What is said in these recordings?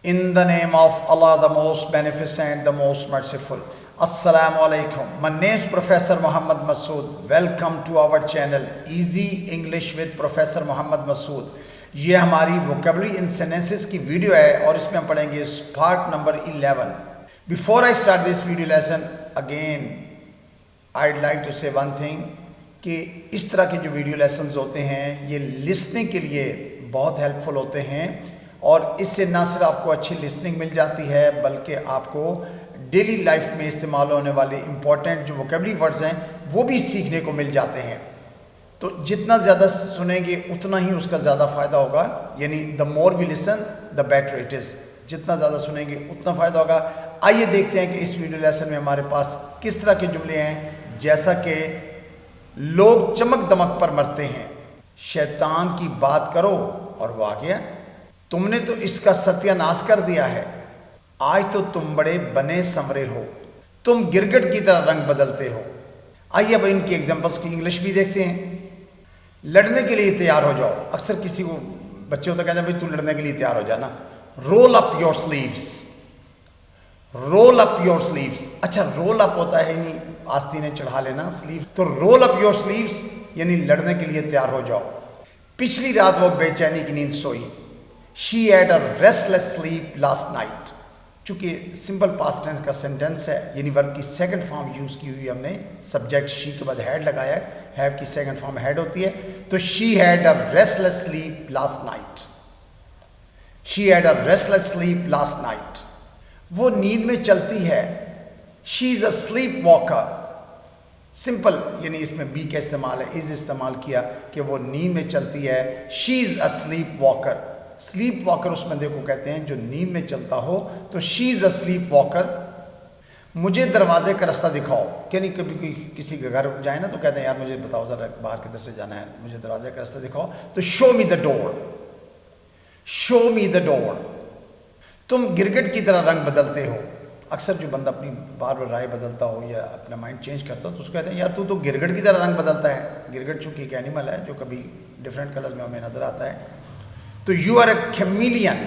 In the name of Allah, the most beneficent, the most merciful. Assalamu alaikum. My name is Professor Muhammad Masood. Welcome to our channel Easy English with Professor Muhammad Masood. یہ ہماری vocabulary in sentences کی video ہے اور اس میں ہم پڑھیں گے part number 11. Before I start this video lesson, again I'd like to say one thing کہ اس طرح کے جو ویڈیو لیسنز ہوتے ہیں یہ لسننگ کے لیے بہت ہیلپ فل ہوتے ہیں اور اس سے نہ صرف آپ کو اچھی لسننگ مل جاتی ہے بلکہ آپ کو ڈیلی لائف میں استعمال ہونے والے امپورٹنٹ جو ووکیبلری ورڈز ہیں وہ بھی سیکھنے کو مل جاتے ہیں. تو جتنا زیادہ سنیں گے اتنا ہی اس کا زیادہ فائدہ ہوگا, یعنی the more we listen the better it is. جتنا زیادہ سنیں گے اتنا فائدہ ہوگا. آئیے دیکھتے ہیں کہ اس ویڈیو لیسن میں ہمارے پاس کس طرح کے جملے ہیں, جیسا کہ لوگ چمک دمک پر مرتے ہیں, شیطان کی بات کرو اور وہ آ گیا, تم نے تو اس کا ستیہ ناش کر دیا ہے, آج تو تم بڑے بنے سمرے ہو, تم گرگٹ کی طرح رنگ بدلتے ہو. آئیے اب ان کی ایگزامپلس کی انگلش بھی دیکھتے ہیں. لڑنے کے لیے تیار ہو جاؤ. اکثر کسی کو بچے ہوتا کہتے ہیں بھائی تو لڑنے کے لیے تیار ہو جانا. Roll up your sleeves, roll up your sleeves. اچھا رول اپ ہوتا ہے یعنی آستینیں چڑھا لینا, سلیو. تو رول اپ یور سلیوز یعنی لڑنے کے لیے تیار ہو جاؤ. پچھلی رات وہ بے چینی کی نیند سوئی. She had a restless sleep last night. چونکہ سمپل پاسٹ ٹینس کا سینٹینس ہے یعنی ورب کی سیکنڈ فارم یوز کی ہوئی ہم نے, سبجیکٹ شی کے بعد ہیڈ لگایا ہے, ہیو کی سیکنڈ فارم ہیڈ ہوتی ہے. تو she had a restless sleep last night. She had a restless sleep last night. وہ نیند میں چلتی ہے. She is a sleepwalker. Simple یعنی اس میں بی کا استعمال ہے, از استعمال کیا کہ وہ نیند میں چلتی ہے. She is a sleepwalker. Sleepwalker اس بندے کو کہتے ہیں جو نیند میں چلتا ہو. تو شی از اے سلیپ واکر. مجھے دروازے کا راستہ دکھاؤ, یعنی کبھی کوئی کسی کے گھر جائے نا تو کہتے ہیں یار مجھے بتاؤ ذرا باہر کدھر سے جانا ہے, مجھے دروازے کا راستہ دکھاؤ. تو شو می دا ڈور, شو می دا ڈور. تم گرگٹ کی طرح رنگ بدلتے ہو. اکثر جو بندہ اپنی بار بار رائے بدلتا ہو یا اپنا مائنڈ چینج کرتا ہو تو اس کو کہتے ہیں یار تو گرگٹ کی طرح رنگ بدلتا ہے. گرگٹ چونکہ ایک اینیمل ہے جو کبھی ڈفرینٹ کلر میں ہمیں نظر آتا ہے. تو you are a chameleon,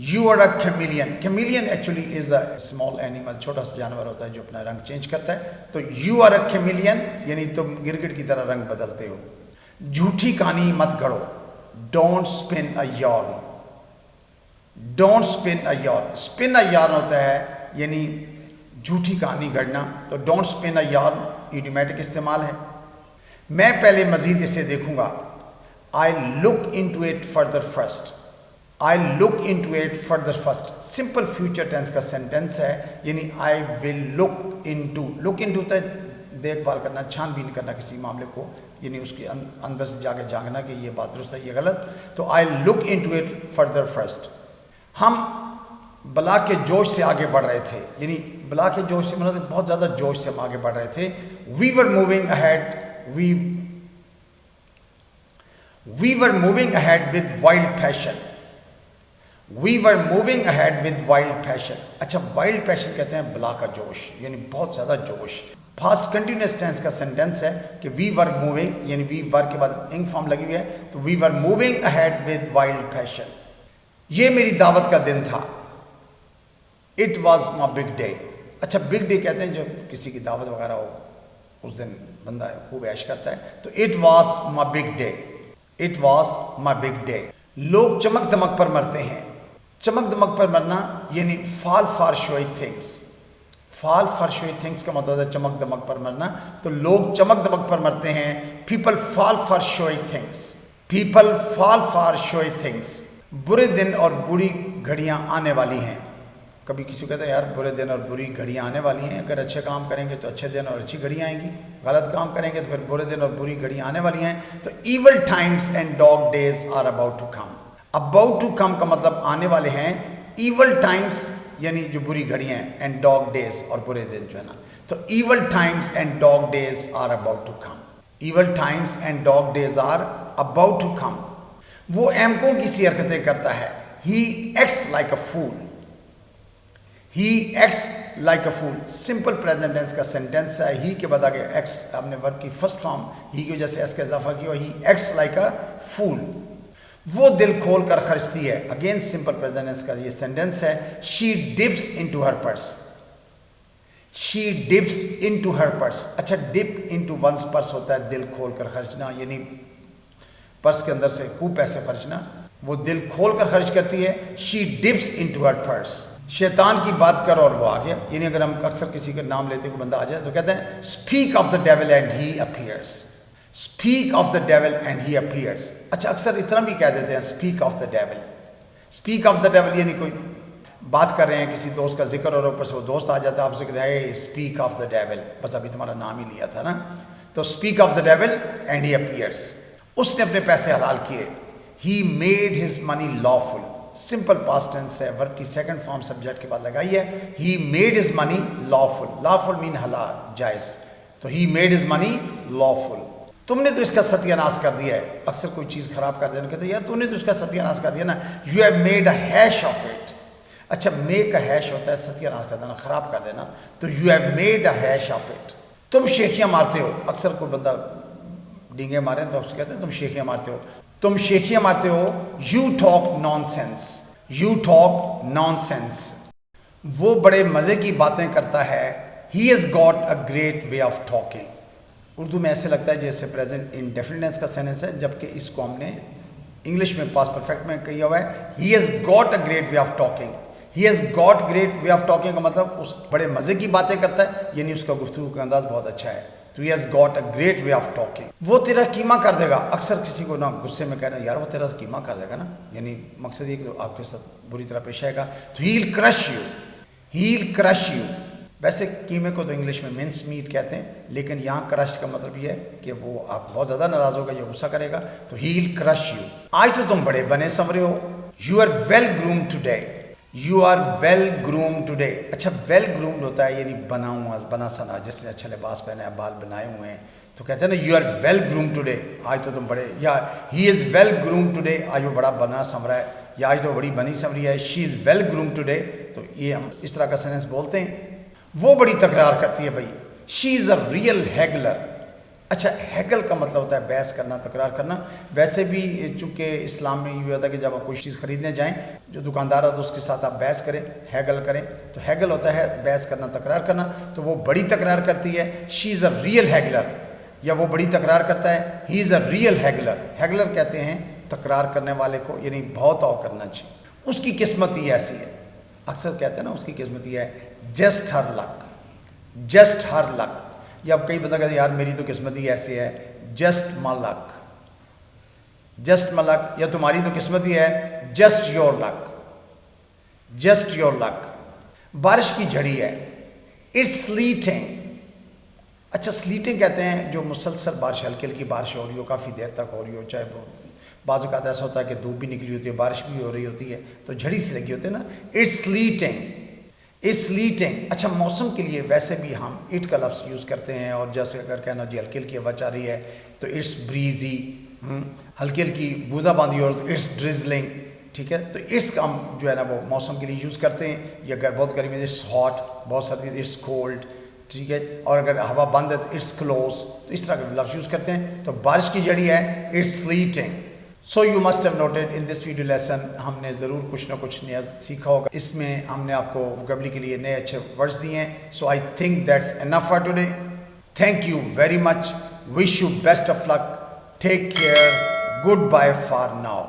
you are a chameleon. Chameleon actually is a small animal, چھوٹا سا جانور ہوتا ہے جو اپنا رنگ چینج کرتا ہے. تو یو آر اے کیمیلین یعنی تم گرگٹ کی طرح رنگ بدلتے ہو. جھوٹی کہانی مت گھڑو. Don't spin a yarn, don't spin a yarn. Spin a yarn ہوتا ہے یعنی جھوٹی کہانی گھڑنا. تو ڈونٹ اسپن اے یارن ایڈیومیٹک استعمال ہے. میں پہلے مزید اسے دیکھوں گا. I look into it further first. I look into it further first. Simple future tense کا sentence ہے یعنی I will look into. look into ہوتا ہے دیکھ بھال کرنا, چھان بین کرنا کسی معاملے کو, یعنی اس کے اندر سے جا کے جاننا کہ یہ بات درست ہے یہ غلط. تو I look into it further first. ہم بلا کے جوش سے آگے بڑھ رہے تھے, یعنی بلا کے جوش سے مطلب بہت زیادہ جوش سے ہم آگے بڑھ رہے تھے. We were moving ahead. We were moving ahead with wild passion. We were moving ahead with wild passion. اچھا wild passion کہتے ہیں بلا کا جوش, یعنی بہت زیادہ جوش. past continuous tense کا sentence ہے کہ we were moving یعنی we were کے بعد ing form لگی ہوئی ہے. تو we were moving ahead with wild passion. یہ میری دعوت کا دن تھا. It was my big day. اچھا big day کہتے ہیں جو کسی کی دعوت وغیرہ ہو, اس دن بندہ خوب عیش کرتا ہے. تو it was my big day. It was my big day. لوگ چمک دمک پر مرتے ہیں. چمک دمک پر مرنا یعنی fall for showy things. fall for showy things کا مطلب ہے چمک دمک پر مرنا. تو لوگ چمک دمک پر مرتے ہیں. People fall for showy things. People fall for showy things. برے دن اور بری گھڑیاں آنے والی ہیں. کبھی کسی کو کہتا ہے یار برے دن اور بری گھڑیاں آنے والی ہیں, اگر اچھے کام کریں گے تو اچھے دن اور اچھی گھڑیاں آئیں گی, غلط کام کریں گے تو پھر برے دن اور بری گھڑیاں آنے والی ہیں. تو evil times and dog days are about to come. About to come کا مطلب آنے والے ہیں. ایول ٹائمز یعنی جو بری گھڑیاں ہیں, اینڈ ڈاگ ڈیز اور برے دن جو ہے نا. تو evil times and dog days are about to come. Evil times and dog days are about to come. وہ احمقوں کی سی حرکتیں کرتا ہے. He acts like a fool. He acts like a fool. Simple present tense کا sentence ہے. He کے بعد آگے ایکٹس, ہم نے ورب کی فرسٹ فارم ہی کی وجہ سے ایس کا اضافہ کیا. ہی ایکٹس لائک اے فول. وہ دل کھول کر خرچتی ہے. اگین سمپل پریزنٹ ٹینس کا یہ سینٹینس ہے. شی ڈپس انٹو ہر پرس. شی ڈپس انٹو ہر پرس. اچھا ڈپ انٹو ونس پرس ہوتا ہے دل کھول کر خرچنا, یعنی پرس کے اندر سے خوب پیسے خرچنا. وہ دل کھول کر خرچ کرتی ہے. شی ڈپس انٹو ہر پرس. شیطان کی بات کرو اور وہ آ گیا. یعنی اگر ہم اکثر کسی کا نام لیتے کوئی بندہ آ جائے تو کہتے ہیں speak of the devil and he appears. Speak of the devil and he appears. اچھا اکثر اتنا بھی کہہ دیتے ہیں speak of the dual. Speak of the dual یعنی کوئی بات کر رہے ہیں کسی دوست کا ذکر اور اوپر سے وہ دوست آ جاتا ہے آپ سے کہتے ہیں اسپیک آف دا ڈیول, بس ابھی تمہارا نام ہی لیا تھا نا. تو speak of the devil and he appears. اس نے اپنے پیسے حلال کیے. He made his money lawful. Simple past tense ہے, ورب کی سیکنڈ فارم سبجیکٹ کے بعد لگائی ہے. He made his money lawful. Lawful mean حلال, جائز. تو he made his money lawful. تم نے تو اس کا ستیہ ناش کر دیا ہے. اکثر کوئی چیز خراب کر دینا کہتے ہیں یار تم نے تو اس کا ستیہ ناش کر دیا نا. You have made a hash of it. اچھا میک اے ہیش ہوتا ہے ستیہ ناش کر دینا, خراب کر دینا. تو you have made a hash of it. تم شیخیاں مارتے ہو. اکثر کوئی بندہ ڈینگے مارے تو اس کہتے ہیں تم شیخیاں مارتے ہو. تم شیخیاں مارتے ہو. You talk nonsense. You talk nonsense. وہ بڑے مزے کی باتیں کرتا ہے. He has got a great way of talking. Urdu میں ایسے لگتا ہے جیسے پریزنٹ انڈیفینٹ ٹینس کا سینٹینس ہے, جبکہ اس کو ہم نے انگلش میں پاسٹ پرفیکٹ میں کہا ہوا ہے. He has got a great way of talking. He has got great way of talking کا مطلب اس بڑے مزے کی باتیں کرتا ہے, یعنی اس کا گفتگو کا انداز بہت اچھا ہے. تو ہی has got a great way of talking. وہ تیرا قیمہ کر دے گا. اکثر کسی کو نا غصے میں کہنا یار وہ تیرا قیمہ کر دے گا نا, یعنی مقصد یہ کہ آپ کے ساتھ بری طرح پیش آئے گا. تو ہی ول کرش you. He will crush you. ویسے قیمے کو تو انگلش میں منس میٹ کہتے ہیں, لیکن یہاں کرش کا مطلب یہ ہے کہ وہ آپ بہت زیادہ ناراض ہوگا یا غصہ کرے گا. تو ہی ول کرش یو. آج تو تم بڑے بنے سنورے ہو. You are well groomed today. You are well groomed today. اچھا ویل گرومڈ ہوتا ہے یعنی بنا ہوا, بنا سنا, جس نے اچھا لباس پہنا ہے, بال بنائے ہوئے ہیں, تو کہتے ہیں نا you are well groomed today. آج تو تم بڑے, یا he is well groomed today, آج وہ بڑا بنا سنورا ہے, یا آج تو بڑی بنی سنوری ہے. شی از ویل گرومڈ ٹوڈے. تو یہ ہم اس طرح کا سینٹینس بولتے ہیں. وہ بڑی تکرار کرتی ہے بھائی. شی از اے ریئل ہیگلر. اچھا ہیگل کا مطلب ہوتا ہے بحث کرنا, تکرار کرنا. ویسے بھی چونکہ اسلام میں یہ ہوتا ہے کہ جب آپ کوئی چیز خریدنے جائیں, جو دکاندار ہوتا ہے اس کے ساتھ آپ بحث کریں, ہیگل کریں. تو ہیگل ہوتا ہے بحث کرنا, تکرار کرنا. تو وہ بڑی تکرار کرتی ہے. شی از اے ریئل ہیگلر. یا وہ بڑی تکرار کرتا ہے. ہی از اے ریئل ہیگلر. ہیگلر کہتے ہیں تکرار کرنے والے کو, یعنی بہت او کرنا چاہیے. اس کی قسمت ہی ایسی ہے. اکثر کہتے ہیں نا اس کی قسمت یہ ہے جسٹ ہر لک. جسٹ ہر لک. یا اب کئی بندہ کہتے ہیں یار میری تو قسمت ہی ایسی ہے, just my look. Just my لک. یا تمہاری تو قسمت ہی ہے just your luck. Just your luck. بارش کی جھڑی ہے. It's sleeting. اچھا سلیٹنگ کہتے ہیں جو مسلسل بارش, ہلکی ہلکی بارش ہو رہی ہو, کافی دیر تک ہو رہی ہو, چاہے وہ بعض اوقات ایسا ہوتا ہے کہ دھوپ بھی نکلی ہوتی ہے, بارش بھی ہو رہی ہوتی ہے, تو جھڑی سے لگی ہوتی ہے نا. اٹس سلیٹنگ. It's sleeting. اچھا موسم کے لیے ویسے بھی ہم اٹ کا لفظ یوز کرتے ہیں, اور جیسے اگر کہنا جی ہلکی ہلکی ہوا چل رہی ہے تو اٹس بریزی. ہلکی ہلکی بوندہ باندھی ہو تو اٹس ڈرزلنگ. ٹھیک ہے, تو اس کا ہم جو ہے نا وہ موسم کے لیے یوز کرتے ہیں. یا اگر بہت گرمی ہے اٹس ہاٹ, بہت سردی اٹس کولڈ. ٹھیک ہے, اور اگر ہوا بند ہے تو اٹس کلوز. تو اس طرح کے لفظ یوز کرتے ہیں. تو بارش کی جڑی ہے it's sleeting. So you must have noted in this video lesson, ہم نے ضرور کچھ نہ کچھ نیا سیکھا ہوگا. اس میں ہم نے آپ کو ووکیبلری کے لیے نئے اچھے ورڈز دیے ہیں. So I think that's enough for today. Thank you very much. Wish you best of luck. Take care. Goodbye for now.